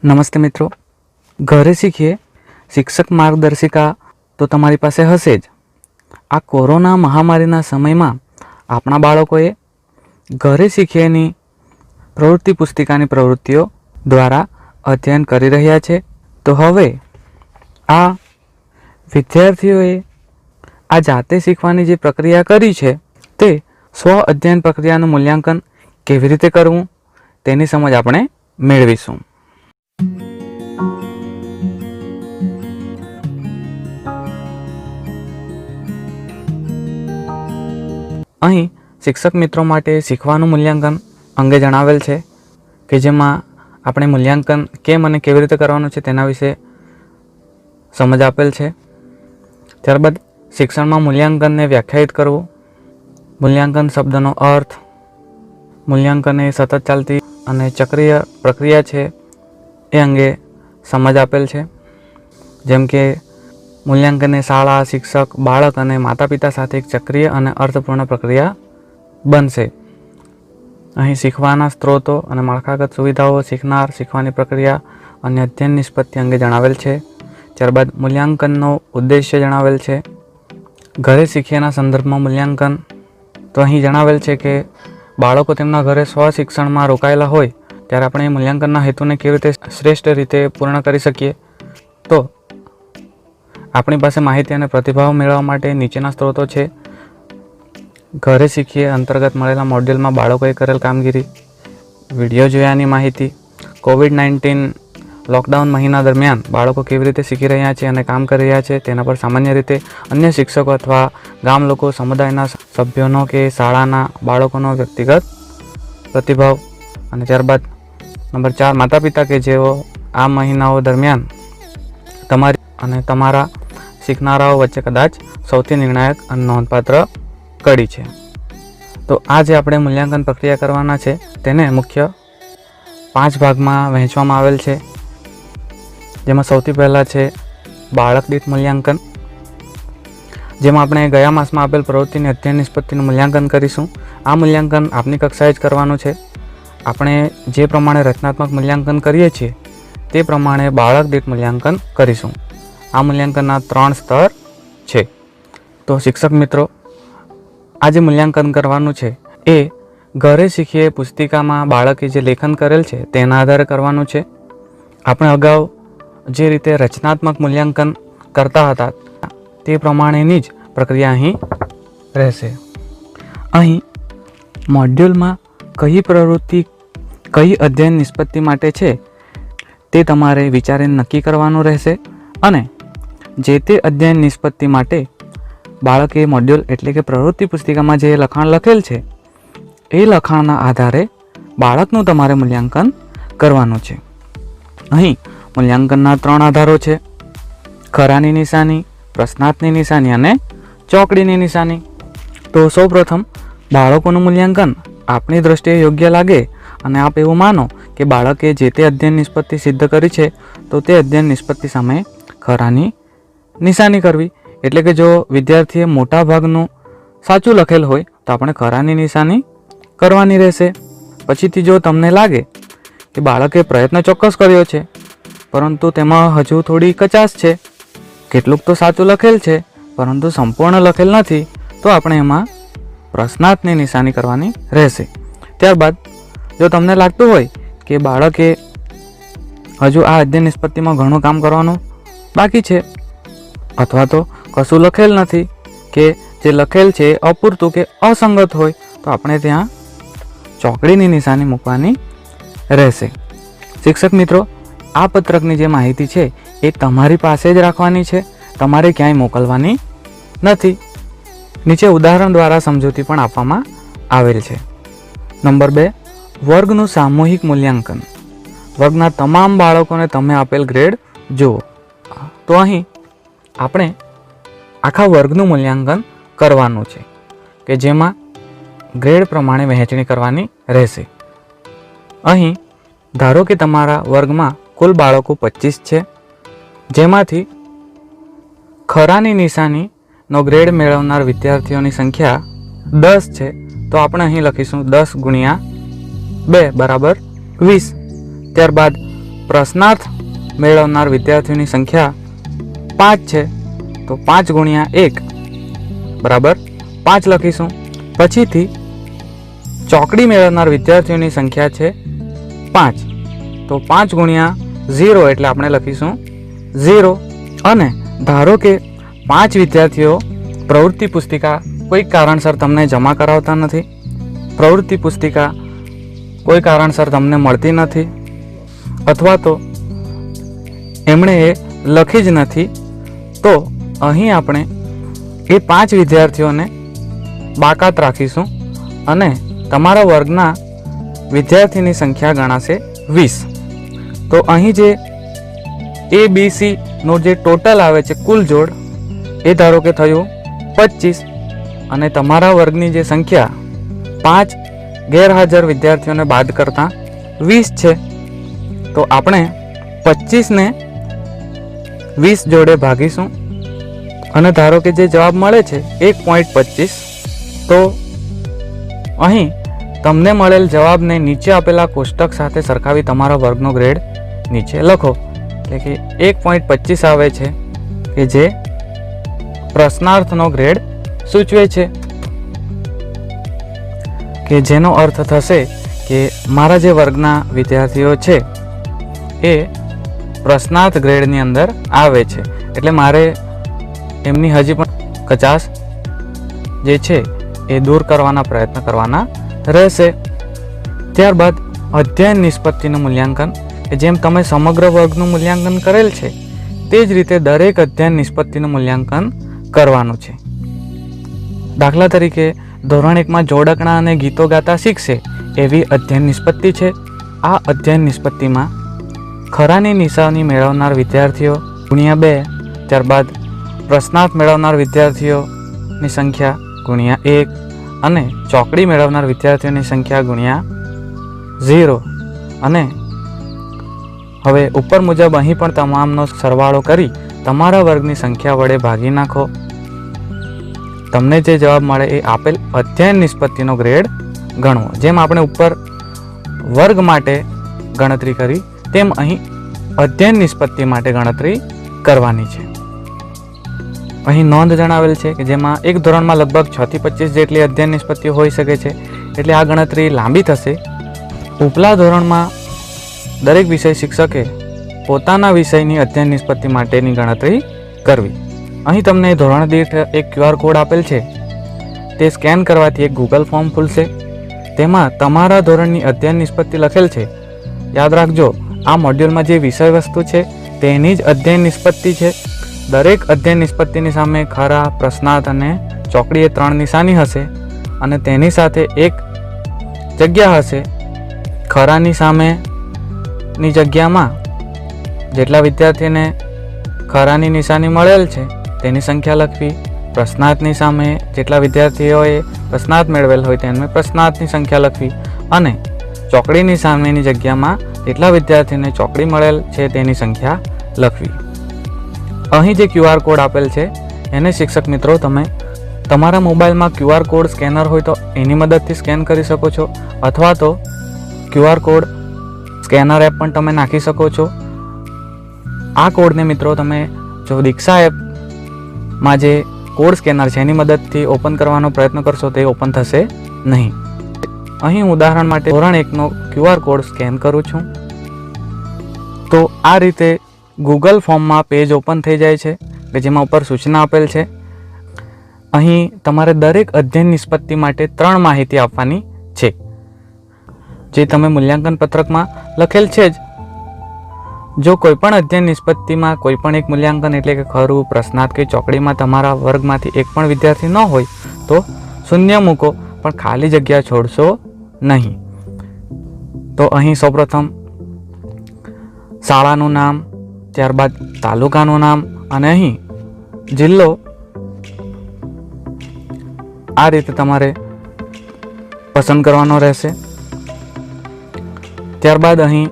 નમસ્તે મિત્રો, ઘરે શીખીએ શિક્ષક માર્ગદર્શિકા તો તમારી પાસે હશે જ. આ કોરોના મહામારીના સમયમાં આપણા બાળકોએ ઘરે શીખીએની પ્રવૃત્તિ પુસ્તિકાની પ્રવૃત્તિઓ દ્વારા અધ્યયન કરી રહ્યા છે. તો હવે આ વિદ્યાર્થીઓએ આ જાતે શીખવાની જે પ્રક્રિયા કરી છે તે સ્વ અધ્યયન પ્રક્રિયાનું મૂલ્યાંકન કેવી રીતે કરવું તેની સમજ આપણે મેળવીશું. અહીં શિક્ષક મિત્રો માટે શીખવાનું મૂલ્યાંકન અંગે જણાવેલ છે કે જેમાં આપણે મૂલ્યાંકન કેમ અને કેવી રીતે કરવાનું છે તેના વિશે સમજ આપેલ છે. ત્યારબાદ શિક્ષણમાં મૂલ્યાંકનને વ્યાખ્યાયિત કરવું, મૂલ્યાંકન શબ્દનો અર્થ, મૂલ્યાંકન એ સતત ચાલતી અને ચક્રીય પ્રક્રિયા છે એ અંગે સમજ આપેલ છે. જેમ કે મૂલ્યાંકન એ શાળા, શિક્ષક, બાળક અને માતા પિતા સાથે એક ચક્રીય અને અર્થપૂર્ણ પ્રક્રિયા બનશે. અહીં શીખવાના સ્ત્રોતો અને માળખાગત સુવિધાઓ, શીખનાર, શીખવાની પ્રક્રિયા અને અધ્યયન નિષ્પત્તિ અંગે જણાવેલ છે. ત્યારબાદ મૂલ્યાંકનનો ઉદ્દેશ્ય જણાવેલ છે. ઘરે શીખ્યાના સંદર્ભમાં મૂલ્યાંકન તો અહીં જણાવેલ છે કે બાળકો તેમના ઘરે સ્વશિક્ષણમાં રોકાયેલા હોય ત્યારે આપણે મૂલ્યાંકનના હેતુને કેવી રીતે શ્રેષ્ઠ રીતે પૂર્ણ કરી શકીએ. તો આપણી પાસે માહિતી અને પ્રતિભાવ મેળવવા માટે નીચેના સ્ત્રોતો છે. ઘરે શીખીએ અંતર્ગત મળેલા મોડ્યુલમાં બાળકોએ કરેલ કામગીરી, વિડીયો જોયાની માહિતી, કોવિડ-19 લોકડાઉન મહિના દરમિયાન બાળકો કેવી રીતે શીખી રહ્યા છે અને કામ કરી રહ્યા છે તેના પર સામાન્ય રીતે અન્ય શિક્ષકો અથવા ગામ લોકો, સમુદાયના સભ્યોનો કે શાળાના બાળકોનો વ્યક્તિગત પ્રતિભાવ. અને ત્યારબાદ નંબર 4, માતા પિતા કે જેઓ આ મહિનાઓ દરમિયાન તમારી અને તમારા શીખનારાઓ વચ્ચે કદાચ સૌથી નિર્ણાયક અને નોંધપાત્ર કડી છે. તો આ જે આપણે મૂલ્યાંકન પ્રક્રિયા કરવાના છે તેને મુખ્ય 5 ભાગમાં વહેંચવામાં આવેલ છે. જેમાં સૌથી પહેલાં છે બાળક દીઠ મૂલ્યાંકન, જેમાં આપણે ગયા માસમાં આપેલ પ્રવૃત્તિની અધ્યયન નિષ્પત્તિનું મૂલ્યાંકન કરીશું. આ મૂલ્યાંકન આપની કક્ષાએ જ કરવાનું છે. આપણે જે પ્રમાણે રચનાત્મક મૂલ્યાંકન કરીએ છીએ તે પ્રમાણે બાળક દીઠ મૂલ્યાંકન કરીશું. આ મૂલ્યાંકનના 3 સ્તર છે. તો શિક્ષક મિત્રો, આ જે મૂલ્યાંકન કરવાનું છે એ ઘરે શીખીએ પુસ્તિકામાં બાળકે જે લેખન કરેલ છે તેના આધારે કરવાનું છે. આપણે અગાઉ જે રીતે રચનાત્મક મૂલ્યાંકન કરતા હતા તે પ્રમાણેની જ પ્રક્રિયા અહીં રહેશે. અહીં મોડ્યુલમાં કઈ પ્રવૃત્તિ કઈ અધ્યયન નિષ્પત્તિ માટે છે તે તમારે વિચારીને નક્કી કરવાનું રહેશે. અને જે તે અધ્યયન નિષ્પત્તિ માટે બાળકે મોડ્યુલ એટલે કે પ્રવૃત્તિ પુસ્તિકામાં જે લખાણ લખેલ છે એ લખાણના આધારે બાળકનું તમારે મૂલ્યાંકન કરવાનું છે. અહીં મૂલ્યાંકનના 3 આધારો છે: ખરાની નિશાની, પ્રશ્નાર્થની નિશાની અને ચોકડીની નિશાની. તો સૌપ્રથમ બાળકોનું મૂલ્યાંકન આપણી દ્રષ્ટિએ યોગ્ય લાગે અને આપ એવું માનો કે બાળકે જે તે અધ્યયન નિષ્પત્તિ સિદ્ધ કરી છે તો તે અધ્યયન નિષ્પત્તિ સામે ખરાની નિશાની કરવી. એટલે કે જો વિદ્યાર્થીએ મોટા ભાગનું સાચું લખેલ હોય તો આપણે ખરાની નિશાની કરવાની રહેશે. પછીથી જો તમને લાગે કે બાળકે પ્રયત્ન ચોક્કસ કર્યો છે પરંતુ તેમાં હજુ થોડી કચાશ છે, કેટલુંક તો સાચું લખેલ છે પરંતુ સંપૂર્ણ લખેલ નથી, તો આપણે એમાં પ્રશ્નાર્થની નિશાની કરવાની રહેશે. ત્યારબાદ જો તમને લાગતું હોય કે બાળકે હજુ આ અધ્યયન નિષ્પત્તિમાં ઘણું કામ કરવાનું બાકી છે અથવા તો કશું લખેલ નથી કે જે લખેલ છે અપૂરતું કે અસંગત હોય તો આપણે ત્યાં ચોકડીની નિશાની મૂકવાની રહેશે. શિક્ષક મિત્રો, આ પત્રકની જે માહિતી છે એ તમારી પાસે જ રાખવાની છે, તમારે ક્યાંય મોકલવાની નથી. નીચે ઉદાહરણ દ્વારા સમજૂતી પણ આપવામાં આવેલ છે. નંબર 2, વર્ગનું સામૂહિક મૂલ્યાંકન. વર્ગના તમામ બાળકોને તમે આપેલ ગ્રેડ જુઓ. તો અહીં આપણે આખા વર્ગનું મૂલ્યાંકન કરવાનું છે કે જેમાં ગ્રેડ પ્રમાણે વહેંચણી કરવાની રહેશે. અહીં ધારો કે તમારા વર્ગમાં કુલ બાળકો 25 છે, જેમાંથી ખરાની નિશાનીનો ગ્રેડ મેળવનાર વિદ્યાર્થીઓની સંખ્યા 10 છે. તો આપણે અહીં લખીશું 10 × 2 = 20. ત્યારબાદ પ્રશ્નાર્થ મેળવનાર વિદ્યાર્થીઓની સંખ્યા 5 છે, તો 5 ગુણ્યા 1 બરાબર 5 લખીશું. પછીથી ચોકડી મેળવનાર વિદ્યાર્થીઓની સંખ્યા છે 5, તો 5 ગુણ્યા 0 એટલે આપણે લખીશું 0. અને ધારો કે 5 વિદ્યાર્થીઓ પ્રવૃત્તિ પુસ્તિકા કોઈ કારણસર તમને જમા કરાવતા નથી, પ્રવૃત્તિ પુસ્તિકા કોઈ કારણસર તમને મળતી નથી, અથવા તો એમણે એ લખી જ નથી, તો અહીં આપણે એ 5 વિદ્યાર્થીઓને બાકાત રાખીશું અને તમારા વર્ગના વિદ્યાર્થીની સંખ્યા ગણાશે 20. તો અહીં જે ABC નો જે ટોટલ આવે છે કુલ જોડ એ ધારો કે થયું 25, અને તમારા વર્ગની જે સંખ્યા 5 ગેરહાજર વિદ્યાર્થીઓને બાદ કરતા 20 છે, તો આપણે 25 ને 20 જોડે ભાગીશું અને ધારો કે જે જવાબ મળે છે 1.25, તો અહીં તમને મળેલ જવાબને નીચે આપેલા કોષ્ટક સાથે સરખાવી તમારા વર્ગનો ગ્રેડ નીચે લખો. એટલે કે 1.25 આવે છે કે જે પ્રશ્નાર્થનો ગ્રેડ સૂચવે છે, કે જેનો અર્થ થશે કે મારા જે વર્ગના વિદ્યાર્થીઓ છે એ પ્રશ્નાર્થ ગ્રેડની અંદર આવે છે. એટલે મારે એમની હજી પણ કચાશ જે છે એ દૂર કરવાના પ્રયત્ન કરવાના રહેશે. ત્યારબાદ અધ્યયન નિષ્પત્તિનું મૂલ્યાંકન, કે જેમ તમે સમગ્ર વર્ગનું મૂલ્યાંકન કરેલ છે તે જ રીતે દરેક અધ્યયન નિષ્પત્તિનું મૂલ્યાંકન કરવાનું છે. દાખલા તરીકે ધોરણ 1માં જોડકણા અને ગીતો ગાતા શીખશે એવી અધ્યયન નિષ્પત્તિ છે. આ અધ્યયન નિષ્પત્તિમાં ખરાની નિશાની મેળવનાર વિદ્યાર્થીઓ ગુણ્યા 2, ત્યારબાદ પ્રશ્નાર્થ મેળવનાર વિદ્યાર્થીઓની સંખ્યા ગુણ્યા 1 અને ચોકડી મેળવનાર વિદ્યાર્થીઓની સંખ્યા ગુણ્યા 0. અને હવે ઉપર મુજબ અહીં પણ તમામનો સરવાળો કરી તમારા વર્ગની સંખ્યા વડે ભાગી નાખો. તમને જે જવાબ મળે એ આપેલ અધ્યયન નિષ્પત્તિનો ગ્રેડ ગણવો. જેમ આપણે ઉપર વર્ગ માટે ગણતરી કરી તેમ અહીં અધ્યયન નિષ્પત્તિ માટે ગણતરી કરવાની છે. અહીં નોંધ જણાવેલ છે કે જેમાં એક ધોરણમાં લગભગ 6 થી 25 જેટલી અધ્યયન નિષ્પત્તિઓ હોઈ શકે છે, એટલે આ ગણતરી લાંબી થશે. ઉપલા ધોરણમાં દરેક વિષય શિક્ષકે પોતાના વિષયની અધ્યયન નિષ્પત્તિ માટેની ગણતરી કરવી. અહીં તમને ધોરણ દીઠ એક QR કોડ આપેલ છે, તે સ્કેન કરવાથી એક ગૂગલ ફોર્મ ખુલશે. તેમાં તમારા ધોરણની અધ્યયન નિષ્પત્તિ લખેલ છે. યાદ રાખજો, આ મોડ્યુલમાં જે વિષય વસ્તુ છે તેની જ અધ્યયન નિષ્પત્તિ છે. દરેક અધ્યયન નિષ્પત્તિની સામે ખરા, પ્રશ્નાર્થ અને ચોકડી એ 3 નિશાની હશે અને તેની સાથે એક જગ્યા હશે. ખરાની સામેની જગ્યામાં જેટલા વિદ્યાર્થીને ખરાની નિશાની મળેલ છે તેની સંખ્યા લખવી. પ્રશ્નાર્થની સામે જેટલા વિદ્યાર્થીઓએ પ્રશ્નાર્થ મેળવેલ હોય તેમને પ્રશ્નાર્થની સંખ્યા લખવી અને ચોકડીની સામેની જગ્યામાં જેટલા વિદ્યાર્થીને ચોકડી મળેલ છે તેની સંખ્યા લખવી. અહીં જે QR કોડ આપેલ છે એને શિક્ષક મિત્રો તમે તમારા મોબાઈલમાં QR કોડ સ્કેનર હોય તો એની મદદથી સ્કેન કરી શકો છો, અથવા તો QR કોડ સ્કેનર એપ પણ તમે નાખી શકો છો. આ કોડને મિત્રો તમે જો દીક્ષા એપમાં જે કોડ સ્કેનર છે એની મદદથી ઓપન કરવાનો પ્રયત્ન કરશો તો એ ઓપન થશે નહીં. અહીં ઉદાહરણ માટે ધોરણ 1નો QR કોડ સ્કેન કરું છું, તો આ રીતે ગૂગલ ફોર્મમાં પેજ ઓપન થઈ જાય છે કે જેમાં ઉપર સૂચના આપેલ છે. અહીં તમારે દરેક અધ્યયન નિષ્પત્તિ માટે 3 માહિતી આપવાની છે, જે તમે મૂલ્યાંકન પત્રકમાં લખેલ છે જ. જો કોઈપણ અધ્યયન નિષ્પત્તિમાં કોઈપણ એક મૂલ્યાંકન એટલે કે ખરું, પ્રશ્નાર્થ કે ચોકડીમાં તમારા વર્ગમાંથી એક પણ વિદ્યાર્થી ન હોય તો 0 મૂકો, પણ ખાલી જગ્યા છોડશો નહીં. તો અહીં સૌપ્રથમ શાળાનું નામ, ત્યારબાદ તાલુકાનું નામ અને અહીં જિલ્લો આ રીતે તમારે પસંદ કરવાનો રહેશે. ત્યારબાદ અહીં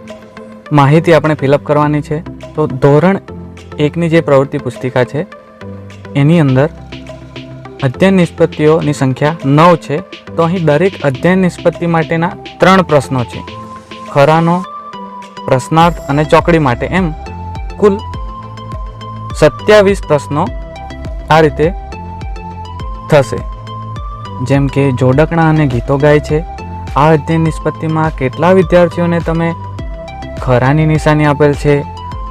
માહિતી આપણે ફિલઅપ કરવાની છે. તો ધોરણ 1ની જે પ્રવૃત્તિ પુસ્તિકા છે એની અંદર અધ્યયન નિષ્પત્તિઓની સંખ્યા 9 છે. તો અહીં દરેક અધ્યયન નિષ્પત્તિ માટેના 3 પ્રશ્નો છે. ખરાનો, પ્રશ્નાર્થ અને ચોકડી માટે એમ કુલ 27 પ્રશ્નો આ રીતે થશે. જેમ કે જોડકણા અને ગીતો ગાય છે. આ અધ્યયન નિષ્પત્તિમાં કેટલા વિદ્યાર્થીઓને તમે ખરાની નિશાની આપેલ છે?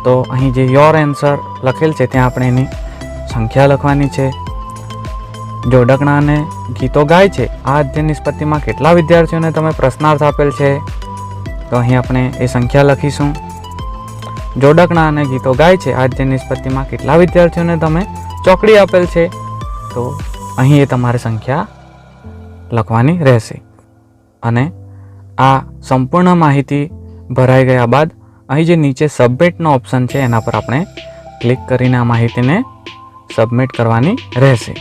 તો અહીં જે યોર આન્સર લખેલ છે ત્યાં આપણે એની સંખ્યા લખવાની છે. જોડકણા અને ગીતો ગાય છે. આ અધ્યયન નિષ્પત્તિમાં કેટલા વિદ્યાર્થીઓને તમે પ્રશ્નાર્થ આપેલ છે? તો અહીં આપણે એ સંખ્યા લખીશું. જોડકણા અને ગીતો ગાય છે. આ અધ્યયન નિષ્પત્તિમાં કેટલા વિદ્યાર્થીઓને તમે ચોકડી આપેલ છે? તો અહીં એ તમારે સંખ્યા લખવાની રહેશે. અને આ સંપૂર્ણ માહિતી ભરાઈ ગયા બાદ અહીં જે નીચે સબમિટનો ઓપ્શન છે એના પર આપણે ક્લિક કરીને આ માહિતીને સબમિટ કરવાની રહેશે.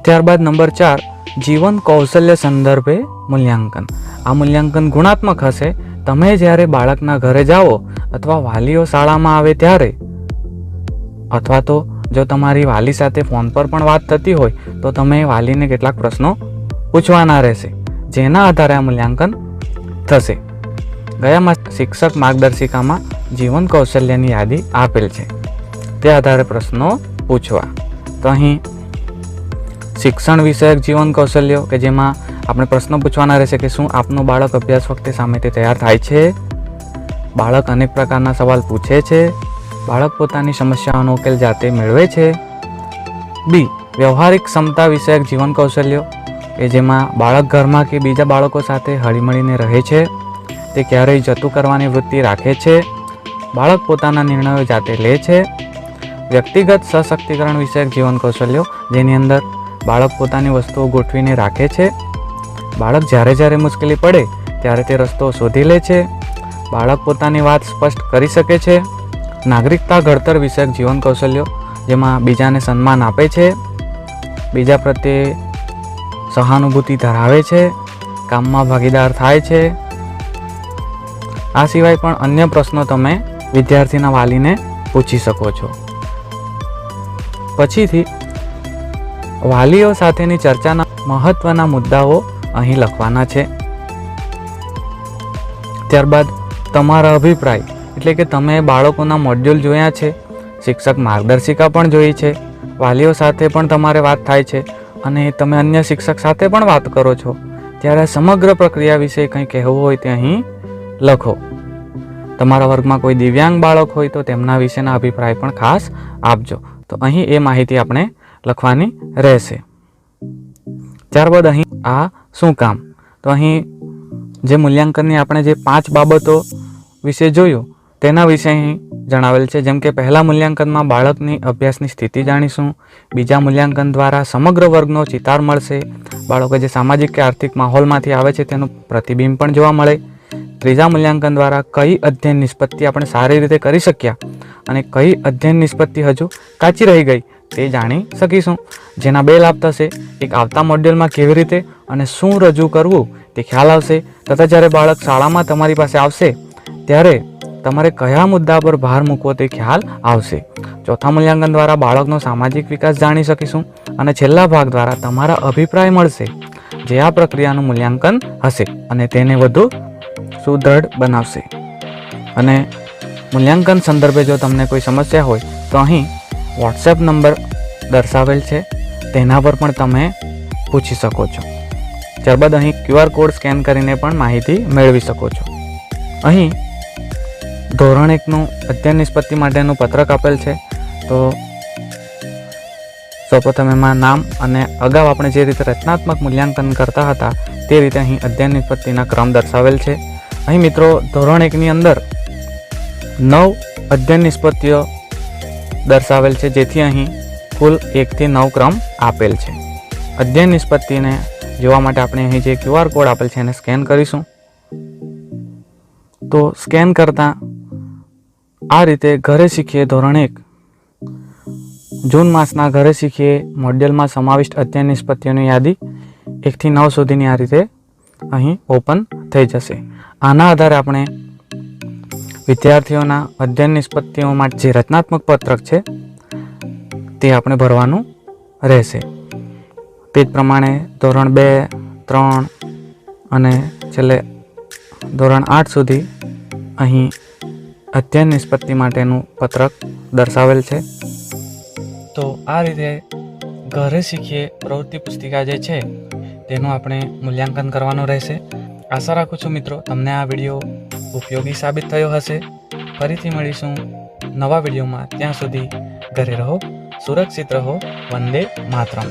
ત્યારબાદ નંબર 4, જીવન કૌશલ્ય સંદર્ભે મૂલ્યાંકન. આ મૂલ્યાંકન ગુણાત્મક હશે. તમે જ્યારે બાળકના ઘરે જાઓ અથવા વાલીઓ શાળામાં આવે ત્યારે, અથવા તો જો તમારી વાલી સાથે ફોન પર પણ વાત થતી હોય તો તમે વાલીને કેટલાક પ્રશ્નો પૂછવાના રહેશે, જેના આધારે આ મૂલ્યાંકન થશે. ગયા શિક્ષક માર્ગદર્શિકામાં જીવન કૌશલ્યની યાદી આપેલ છે, તે આધારે પ્રશ્નો પૂછવા. તો અહીં શિક્ષણ વિષયક જીવન કૌશલ્યો કે જેમાં આપણે પ્રશ્નો પૂછવાના રહેશે કે શું આપનું બાળક અભ્યાસ વખતે સામેથી તૈયાર થાય છે? બાળક અનેક પ્રકારના સવાલ પૂછે છે? બાળક પોતાની સમસ્યાઓનો ઉકેલ જાતે મેળવે છે? બી, વ્યવહારિક ક્ષમતા વિષયક જીવન કૌશલ્યો કે જેમાં બાળક ઘરમાં કે બીજા બાળકો સાથે હળીમળીને રહે છે? તે ક્યારેય જતું કરવાની વૃત્તિ રાખે છે? બાળક પોતાના નિર્ણયો જાતે લે છે? વ્યક્તિગત સશક્તિકરણ વિષયક જીવન કૌશલ્યો જેની અંદર બાળક પોતાની વસ્તુઓ ગોઠવીને રાખે છે? બાળક જ્યારે મુશ્કેલી પડે ત્યારે તે રસ્તો શોધી લે છે? બાળક પોતાની વાત સ્પષ્ટ કરી શકે છે? નાગરિકતા ઘડતર વિષયક જીવન કૌશલ્યો જેમાં બીજાને સન્માન આપે છે? બીજા પ્રત્યે સહાનુભૂતિ ધરાવે છે? કામમાં ભાગીદાર થાય છે? આ સિવાય પણ અન્ય પ્રશ્નો તમે વિદ્યાર્થીના વાલીને પૂછી શકો છો. પછીથી વાલીઓ સાથેની ચર્ચાના મહત્વના મુદ્દાઓ અહીં લખવાના છે. ત્યારબાદ તમારા અભિપ્રાય એટલે કે તમે બાળકોના મોડ્યુલ જોયા છે, શિક્ષક માર્ગદર્શિકા પણ જોઈ છે, વાલીઓ સાથે પણ તમારે વાત થાય છે અને તમે અન્ય શિક્ષક સાથે પણ વાત કરો છો, ત્યારે સમગ્ર પ્રક્રિયા વિશે કંઈ કહેવું હોય તે અહીં લખો. તમારા વર્ગમાં કોઈ દિવ્યાંગ બાળક હોય તો તેમના વિશેના અભિપ્રાય પણ ખાસ આપજો. તો અહીં એ માહિતી આપણે લખવાની રહેશે. ત્યારબાદ અહીં આ શું કામ? તો અહીં જે મૂલ્યાંકનની આપણે જે 5 બાબતો વિશે જોયું તેના વિશે અહીં જણાવેલ છે. જેમ કે પહેલા મૂલ્યાંકનમાં બાળકની અભ્યાસની સ્થિતિ જાણીશું. બીજા મૂલ્યાંકન દ્વારા સમગ્ર વર્ગનો ચિતાર મળશે. બાળકો જે સામાજિક કે આર્થિક માહોલમાંથી આવે છે તેનું પ્રતિબિંબ પણ જોવા મળે. ત્રીજા મૂલ્યાંકન દ્વારા કઈ અધ્યયન નિષ્પત્તિ આપણે સારી રીતે કરી શક્યા અને કઈ અધ્યયન નિષ્પત્તિ હજુ કાચી રહી ગઈ તે જાણી શકીશું, જેના 2 લાભ થશે. એક, આવતા મોડ્યુલમાં કેવી રીતે અને શું રજૂ કરવું તે ખ્યાલ આવશે, તથા જ્યારે બાળક શાળામાં તમારી પાસે આવશે ત્યારે તમારે કયા મુદ્દા પર ભાર મૂકવો તે ખ્યાલ આવશે. ચોથા મૂલ્યાંકન દ્વારા બાળકનો સામાજિક વિકાસ જાણી શકીશું અને છેલ્લા ભાગ દ્વારા તમારા અભિપ્રાય મળશે, જે આ પ્રક્રિયાનું મૂલ્યાંકન હશે અને તેને વધુ સુદૃઢ બનાવશે. અને મૂલ્યાંકન સંદર્ભે જો તમને કોઈ સમસ્યા હોય તો અહીં વોટ્સએપ નંબર દર્શાવેલ છે, તેના પર પણ તમે પૂછી શકો છો. ત્યારબાદ અહીં QR કોડ સ્કેન કરીને પણ માહિતી મેળવી શકો છો. અહીં ધોરણ 1નું અધ્યયન નિષ્પત્તિ માટેનું પત્રક આપેલ છે. તો સૌપ્રથમ એમાં નામ અને અગાઉ આપણે જે રીતે રચનાત્મક મૂલ્યાંકન કરતા હતા તે રીતે અહીં અધ્યયન નિષ્પત્તિના ક્રમ દર્શાવેલ છે. અહીં મિત્રો ધોરણ 1ની અંદર 9 અધ્યયન નિષ્પત્તિઓ દર્શાવેલ છે, જેથી અહીં કુલ 1 થી 9 ક્રમ આપેલ છે. અધ્યયન નિષ્પત્તિને જોવા માટે આપણે અહીં જે QR કોડ આપેલ છે એને સ્કેન કરીશું. તો સ્કેન કરતા આ રીતે ઘરે શીખીએ ધોરણ 1 જૂન માસના ઘરે શીખીએ મોડ્યુલમાં સમાવિષ્ટ અધ્યયન નિષ્પત્તિઓની યાદી 1 થી 9 સુધીની આ રીતે અહીં ઓપન થઈ જશે. આના આધારે આપણે વિદ્યાર્થીઓના અધ્યયન નિષ્પત્તિઓ માટે જે રચનાત્મક પત્રક છે તે આપણે ભરવાનું રહેશે. તે જ પ્રમાણે ધોરણ 2, 3 અને છેલ્લે ધોરણ 8 સુધી અહીં અધ્યયન નિષ્પત્તિ માટેનું પત્રક દર્શાવેલ છે. તો આ રીતે ઘરે શીખીએ પ્રવૃત્તિ પુસ્તિકા જે છે તેનું આપણે મૂલ્યાંકન કરવાનું રહેશે. આશા રાખું છું મિત્રો તમને આ વિડીયો ઉપયોગી સાબિત થયો હશે. ફરીથી મળીશું નવા વિડીયોમાં. ત્યાં સુધી ઘરે રહો, સુરક્ષિત રહો. વંદે માતરમ.